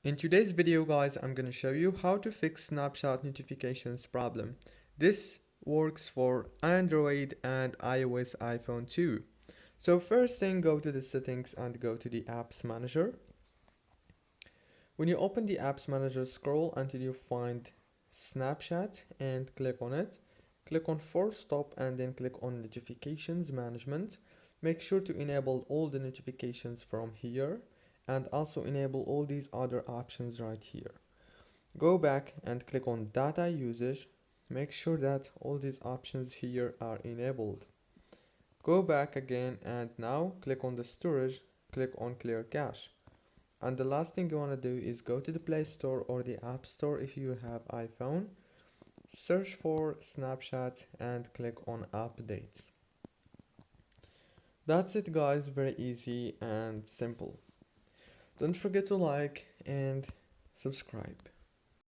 In today's video guys, I'm going to show you how to fix Snapchat notifications problem. This works for Android and iOS iPhone too. So first thing, go to the settings and go to the apps manager. When you open the apps manager, scroll until you find Snapchat and click on it. Click on force stop and then click on notifications management. Make sure to enable all the notifications from here and also enable all these other options right here. Go back and click on data usage. Make sure that all these options here are enabled. Go back again and now click on the storage, click on clear cache. And the last thing you want to do is go to the Play Store or the App Store if you have iPhone. Search for Snapchat and click on update. That's it guys, very easy and simple. Don't forget to like and subscribe.